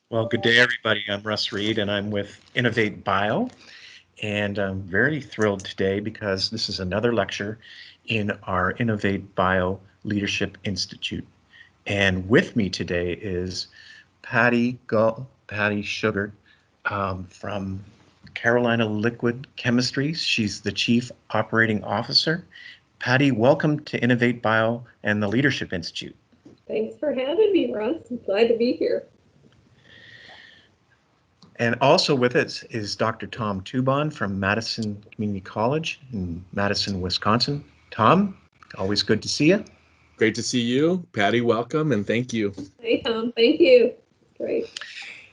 Well, good day, everybody. I'm Russ Reed, and I'm with Innovate Bio. And I'm very thrilled today because this is another lecture in our Innovate Bio Leadership Institute. And with me today is Patti Shugart from Carolina Liquid Chemistries. She's the Chief Operating Officer. Patti, welcome to Innovate Bio and the Leadership Institute. Thanks for having me, Russ. I'm glad to be here. And also with us is Dr. Tom Tubon from Madison Community College in Madison, Wisconsin. Tom, always good to see you. Great to see you. Patti, welcome and thank you. Hey, Tom. Thank you. Great.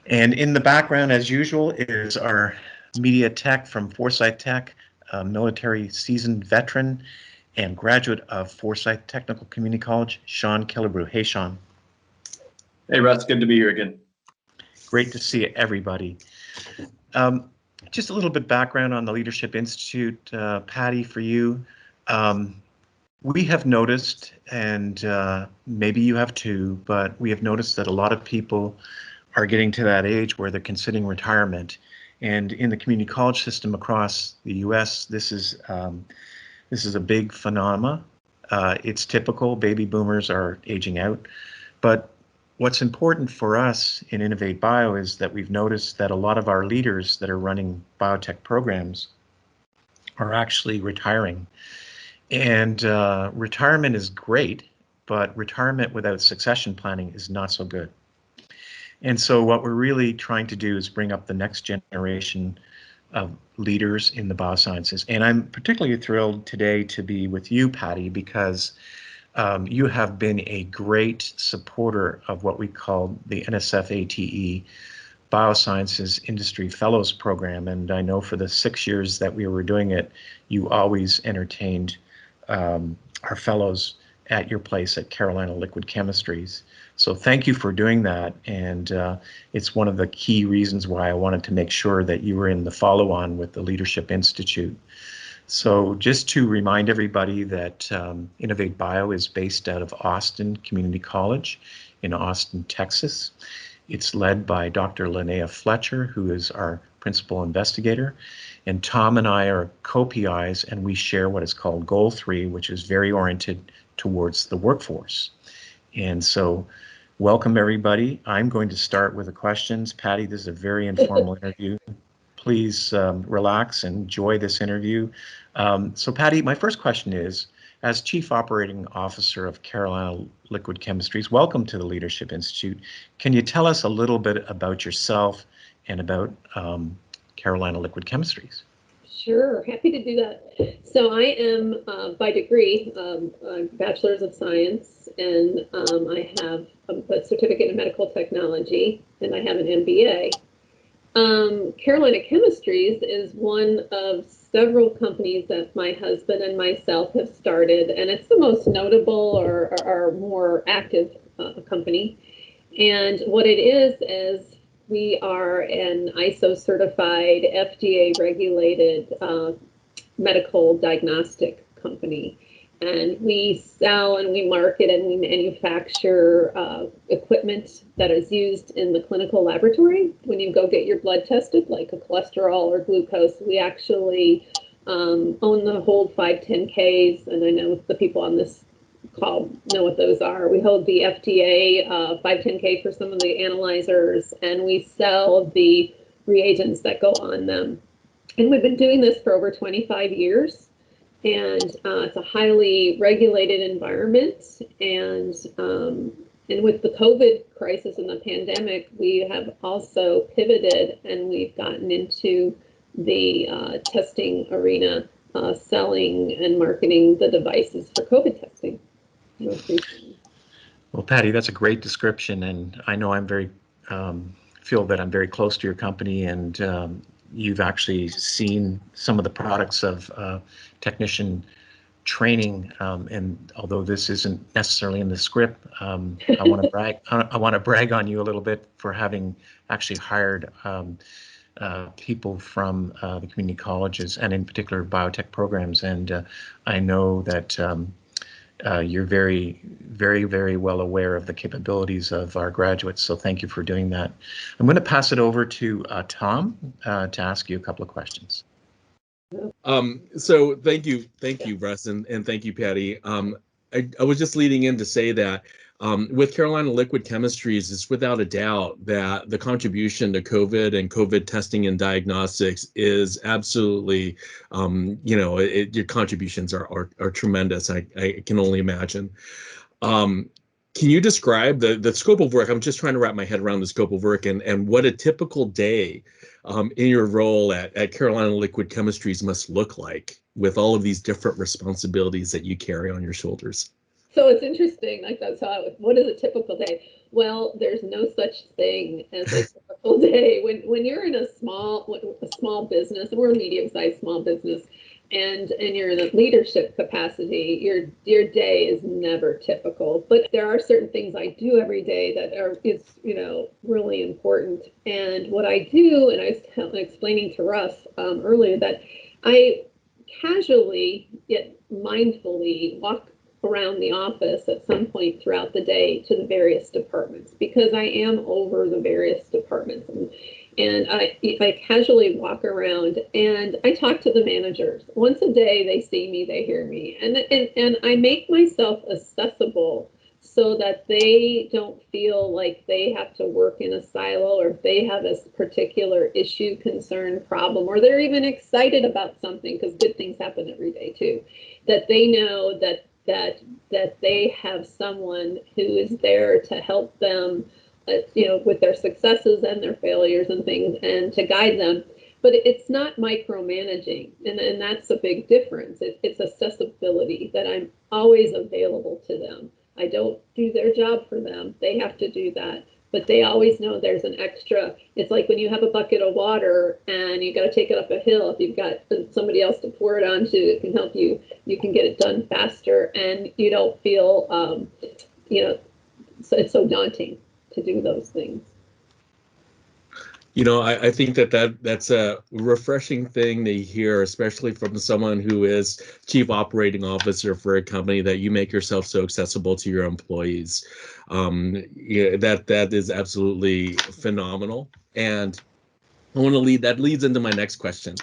And in the background, as usual, is our media tech from Foresight Tech, a military seasoned veteran and graduate of Foresight Technical Community College, Sean Killebrew. Hey, Sean. Hey, Russ. Good to be here again. Great to see everybody. Just a little bit background on the Leadership Institute, Patti, for you. We have noticed, and maybe you have too, but we have noticed that a lot of people are getting to that age where they're considering retirement. And in the community college system across the U.S., this is a big phenomena. It's typical. Baby boomers are aging out, but what's important for us in Innovate Bio is that we've noticed that a lot of our leaders that are running biotech programs are actually retiring. And retirement is great, but retirement without succession planning is not so good. And so what we're really trying to do is bring up the next generation of leaders in the biosciences. And I'm particularly thrilled today to be with you, Patti, because you have been a great supporter of what we call the NSF ATE Biosciences Industry Fellows Program. And I know for the 6 years that we were doing it, you always entertained our fellows at your place at Carolina Liquid Chemistries. So thank you for doing that. And it's one of the key reasons why I wanted to make sure that you were in the follow-on with the Leadership Institute. So just to remind everybody that Innovate Bio is based out of Austin Community College in Austin, Texas. It's led by Dr. Linnea Fletcher, who is our principal investigator. And Tom and I are co-PIs, and we share what is called Goal 3, which is very oriented towards the workforce. And so welcome, everybody. I'm going to start with the questions. Patti, this is a very informal interview. Please relax and enjoy this interview. So Patti, my first question is, as Chief Operating Officer of Carolina Liquid Chemistries, welcome to the Leadership Institute. Can you tell us a little bit about yourself and about Carolina Liquid Chemistries? Sure. Happy to do that. So I am, by degree, a Bachelor's of Science, and I have a certificate in medical technology, and I have an MBA. Carolina Chemistries is one of several companies that my husband and myself have started, and it's the most notable or more active company. And what it is we are an ISO certified, FDA regulated medical diagnostic company. And we sell and we market and we manufacture equipment that is used in the clinical laboratory. When you go get your blood tested, like a cholesterol or glucose, we actually own the hold 510Ks. And I know the people on this call know what those are. We hold the FDA 510K for some of the analyzers, and we sell the reagents that go on them. And we've been doing this for over 25 years. And it's a highly regulated environment. And with the COVID crisis and the pandemic, we have also pivoted and we've gotten into the testing arena, selling and marketing the devices for COVID testing. Well, Patti, that's a great description. And I know I'm very, feel that I'm very close to your company, and you've actually seen some of the products of technician training, and although this isn't necessarily in the script, I want to brag. I want to brag on you a little bit for having actually hired people from the community colleges, and in particular biotech programs. And I know that You're very, very, very well aware of the capabilities of our graduates, so thank you for doing that. I'm going to pass it over to Tom to ask you a couple of questions. So thank you, Russ, and thank you, Patti. I was just leading in to say that with Carolina Liquid Chemistries, it's without a doubt that the contribution to COVID and COVID testing and diagnostics is absolutely, your contributions are tremendous. I can only imagine. Can you describe the scope of work? I'm just trying to wrap my head around the scope of work and what a typical day in your role at Carolina Liquid Chemistries must look like with all of these different responsibilities that you carry on your shoulders. So it's interesting, like that's how, what is a typical day? Well, there's no such thing as a typical day. When you're in a small business, and we're a medium-sized small business, and you're in a leadership capacity, your day is never typical. But there are certain things I do every day that is really important. And what I do, and I was explaining to Russ earlier, that I casually yet mindfully walk around the office at some point throughout the day to the various departments, because I am over the various departments, and I casually walk around and I talk to the managers. Once a day, they see me, they hear me, and I make myself accessible so that they don't feel like they have to work in a silo, or if they have a particular issue, concern, problem, or they're even excited about something, because good things happen every day too, that they know that they have someone who is there to help them, with their successes and their failures and things, and to guide them. But it's not micromanaging, and that's a big difference. It's accessibility, that I'm always available to them. I don't do their job for them. They have to do that. But they always know there's an extra. It's like when you have a bucket of water and you got to take it up a hill. If you've got somebody else to pour it onto, it can help you. You can get it done faster, and you don't feel, so it's so daunting to do those things. I think that's a refreshing thing to hear, especially from someone who is chief operating officer for a company, that you make yourself so accessible to your employees. That is absolutely phenomenal. And that leads into my next question,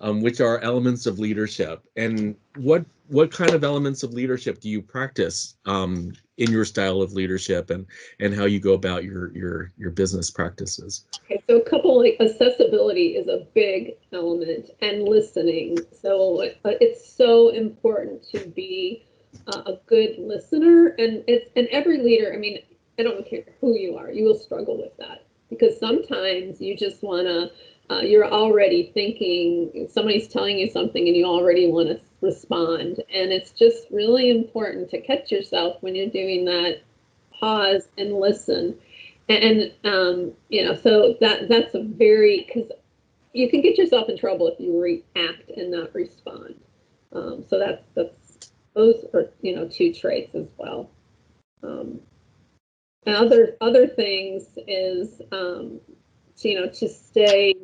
which are elements of leadership. And what kind of elements of leadership do you practice in your style of leadership, and how you go about your business practices? Okay, so a couple, like accessibility is a big element, and listening. So it's so important to be a good listener, and every leader. I mean, I don't care who you are, you will struggle with that, because sometimes you just want to. You're already thinking, somebody's telling you something and you already want to respond. And it's just really important to catch yourself when you're doing that, pause and listen. And so that's a very, because you can get yourself in trouble if you react and not respond. So those are, two traits as well. And other things is, to stay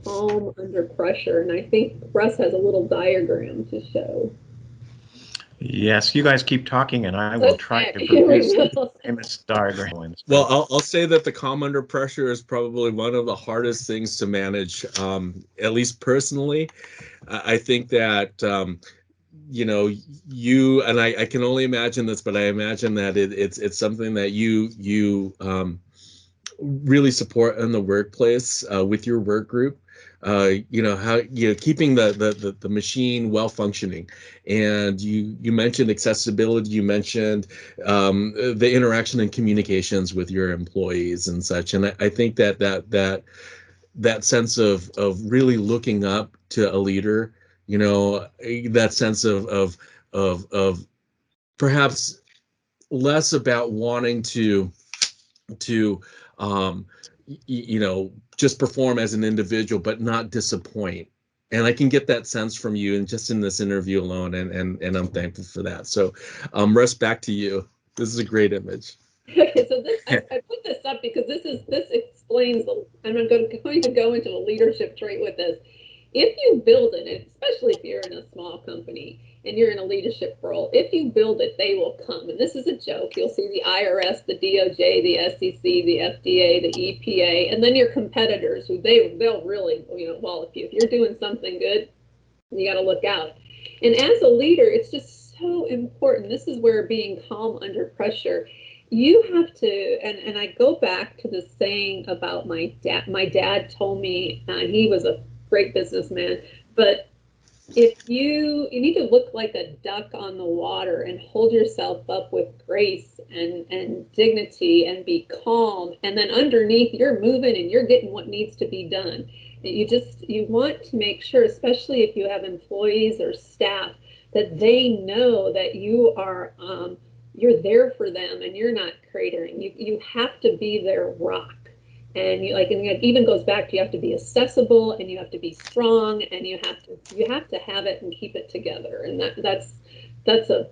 calm under pressure. And I think Russ has a little diagram to show. Yes, you guys keep talking, and I will try to produce the famous diagram. Well, I'll say that the calm under pressure is probably one of the hardest things to manage, at least personally. I think that you and I can only imagine this, but I imagine that it's something that you really support in the workplace with your work group. How keeping the machine well functioning. And you mentioned accessibility, you mentioned the interaction and communications with your employees and such. And I think that sense of really looking up to a leader, that sense of perhaps less about wanting to just perform as an individual, but not disappoint. And I can get that sense from you, and just in this interview alone, and I'm thankful for that. So, Russ, back to you. This is a great image. Okay, so I put this up because this explains. I'm going to go into a leadership trait with this. if you build it, especially if you're in a small company and you're in a leadership role, if you build it, they will come. And this is a joke. You'll see the IRS, the DOJ, the SEC, the FDA, the EPA, and then your competitors, who they'll really, wallop you. If you're doing something good, you got to look out. And as a leader, it's just so important. This is where being calm under pressure. You have to, and I go back to the saying about my dad. My dad told me, and he was a great businessman, but if you need to look like a duck on the water and hold yourself up with grace and dignity and be calm, and then underneath you're moving and you're getting what needs to be done. You want to make sure, especially if you have employees or staff, that they know that you are you're there for them and you're not cratering. You have to be their rock. And and it even goes back to, you have to be accessible and you have to be strong and you have to have it and keep it together. And that's a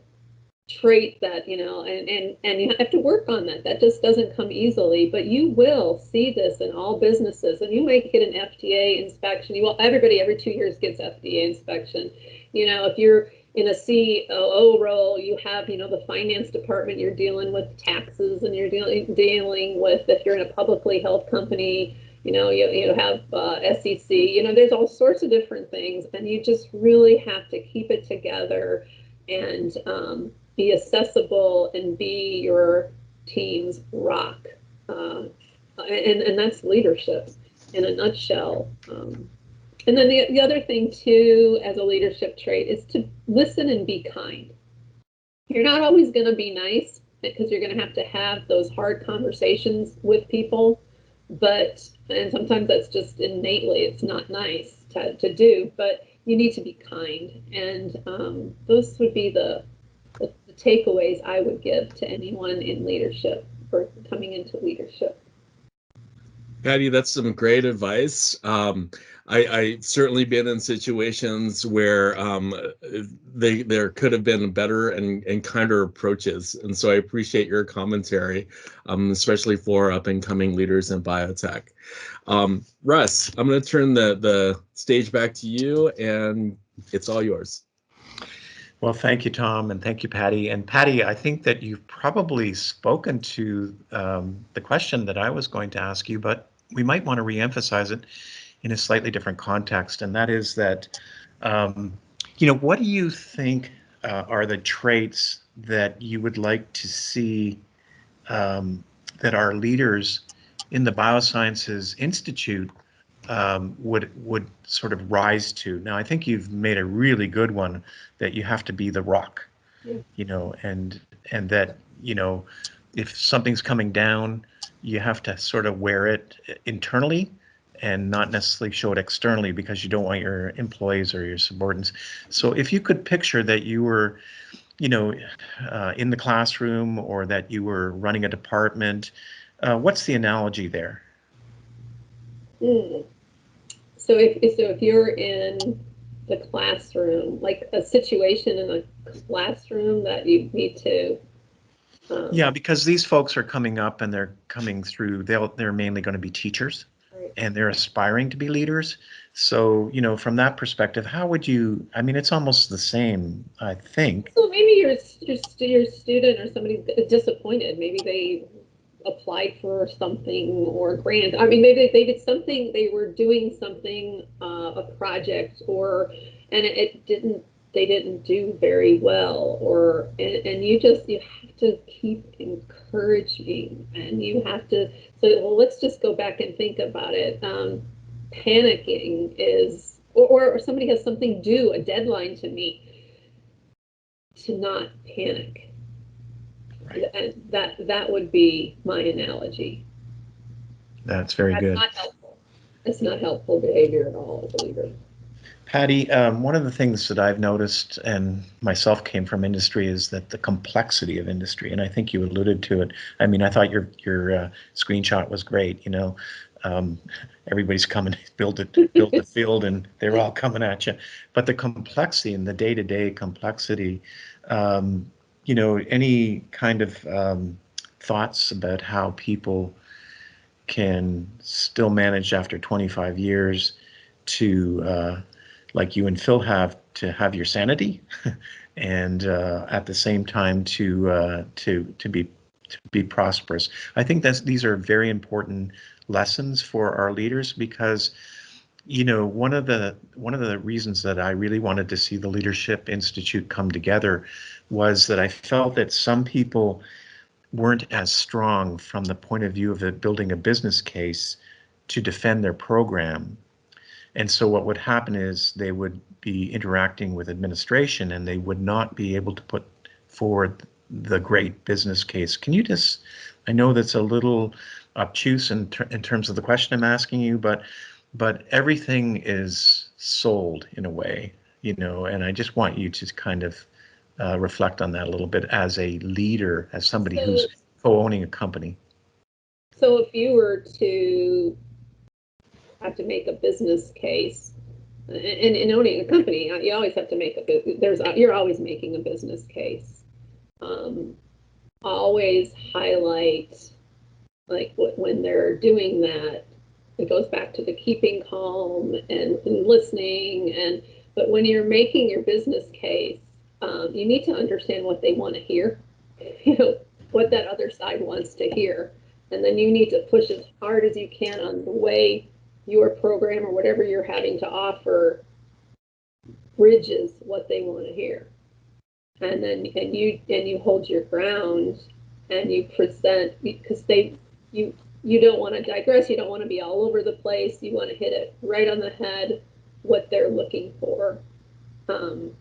trait that, and you have to work on that. That just doesn't come easily, but you will see this in all businesses, and you might get an FDA inspection. Everybody every 2 years gets FDA inspection. If you're in a COO role, you have, the finance department, you're dealing with taxes, and you're dealing with, if you're in a publicly held company, you have SEC, there's all sorts of different things, and you just really have to keep it together and be accessible and be your team's rock. And that's leadership in a nutshell. And then the other thing too, as a leadership trait, is to listen and be kind. You're not always going to be nice, because you're going to have those hard conversations with people, and sometimes that's just innately, it's not nice to do, but you need to be kind. And those would be the takeaways I would give to anyone in leadership or coming into leadership. Patti, that's some great advice. I certainly been in situations where there could have been better and kinder approaches, and so I appreciate your commentary, especially for up and coming leaders in biotech. Russ, I'm going to turn the stage back to you, and it's all yours. Well, thank you, Tom, and thank you, Patti. And Patti, I think that you've probably spoken to the question that I was going to ask you, but we might want to reemphasize it in a slightly different context, and that is that, what do you think are the traits that you would like to see that our leaders in the Biosciences Institute would sort of rise to? Now, I think you've made a really good one, that you have to be the rock, and that, if something's coming down, you have to sort of wear it internally and not necessarily show it externally, because you don't want your employees or your subordinates. So if you could picture that you were, in the classroom, or that you were running a department, what's the analogy there? So if you're in the classroom, like a situation in a classroom that you need to. Yeah, because these folks are coming up and they're coming through. They're mainly going to be teachers, right, and they're aspiring to be leaders. So, from that perspective, how would you? I mean, it's almost the same, I think. So maybe your student or somebody's disappointed. Maybe they applied for something or a grant. I mean, maybe they did something. They were doing something, a project, and they didn't do very well, and you have to keep encouraging, and you have to say, well, let's just go back and think about it. Panicking is, or somebody has something due, a deadline to meet, to not panic. Right. And that would be my analogy. That's very good. Not helpful. It's not helpful behavior at all as a leader. Patti, one of the things that I've noticed, and myself came from industry, is that the complexity of industry, and I think you alluded to it. I mean, I thought your screenshot was great. Everybody's coming to build the field, and they're all coming at you. But the complexity and the day-to-day complexity, any kind of thoughts about how people can still manage after 25 years to like you and Phil have, to have your sanity, and at the same time to be prosperous. I think these are very important lessons for our leaders, because one of the reasons that I really wanted to see the Leadership Institute come together was that I felt that some people weren't as strong from the point of view of building a business case to defend their program. And so what would happen is they would be interacting with administration and they would not be able to put forward the great business case. Can you just, I know that's a little obtuse in terms of the question I'm asking you, but everything is sold in a way, and I just want you to kind of reflect on that a little bit as a leader, as somebody who's co-owning a company. So if you were to have to make a business case, and in owning a company, you always have to make you're always making a business case. Always highlight, like, when they're doing that, it goes back to the keeping calm and listening. But when you're making your business case, you need to understand what they want to hear, what that other side wants to hear. And then you need to push as hard as you can on the way your program or whatever you're having to offer bridges what they want to hear. And then you hold your ground and you present, because you don't want to digress, you don't want to be all over the place, you want to hit it right on the head, what they're looking for. And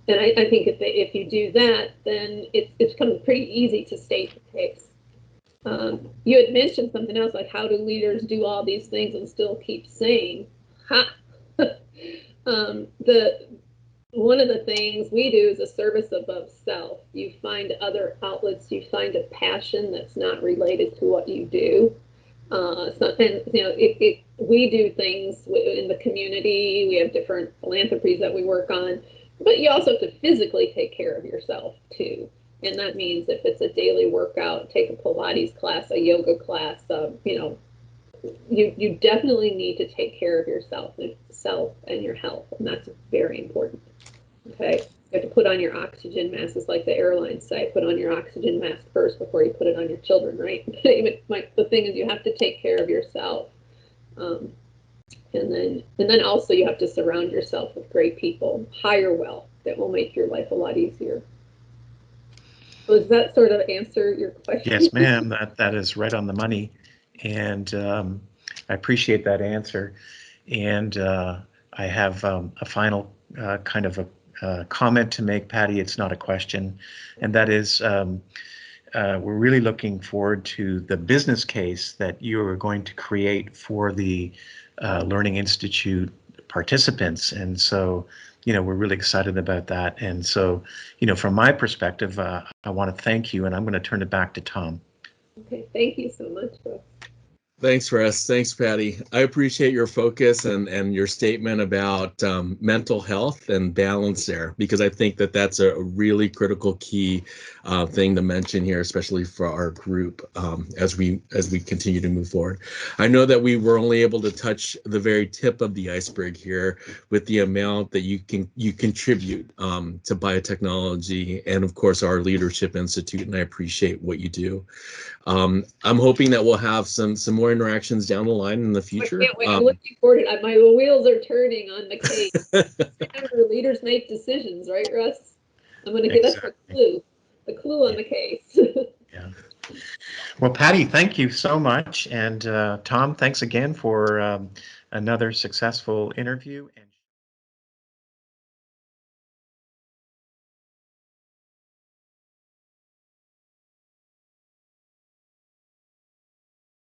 I think if you do that, then it becomes pretty easy to state the case. You had mentioned something else, like, how do leaders do all these things and still keep sane? One of the things we do is a service above self. You find other outlets, you find a passion that's not related to what you do. We do things in the community. We have different philanthropies that we work on, but you also have to physically take care of yourself too. And that means if it's a daily workout, take a Pilates class, a yoga class, you definitely need to take care of yourself and your health, and that's very important. Okay, you have to put on your oxygen mask. It's like the airlines say, put on your oxygen mask first before you put it on your children, right? The thing is, you have to take care of yourself, and then also you have to surround yourself with great people. Hire well. That will make your life a lot easier. So does that sort of answer your question? Yes, ma'am. That is right on the money, and I appreciate that answer. And I have a final kind of a comment to make, Patti. It's not a question, and that is we're really looking forward to the business case that you are going to create for the Learning Institute participants. And so, we're really excited about that. And so, from my perspective, I want to thank you, and I'm going to turn it back to Tom. Okay, thank you so much, Russ. Thanks, Russ. Thanks, Patti. I appreciate your focus and your statement about mental health and balance there, because I think that that's a really critical key thing to mention here, especially for our group as we continue to move forward. I know that we were only able to touch the very tip of the iceberg here with the amount that you contribute to biotechnology and, of course, our Leadership Institute, and I appreciate what you do. I'm hoping that we'll have some more interactions down the line in the future. I can't wait. I'm looking forward to it. My wheels are turning on the case. Remember, leaders make decisions, right, Russ? I'm going to get us the clue on the case. Yeah. Well, Patti, thank you so much. And Tom, thanks again for another successful interview. And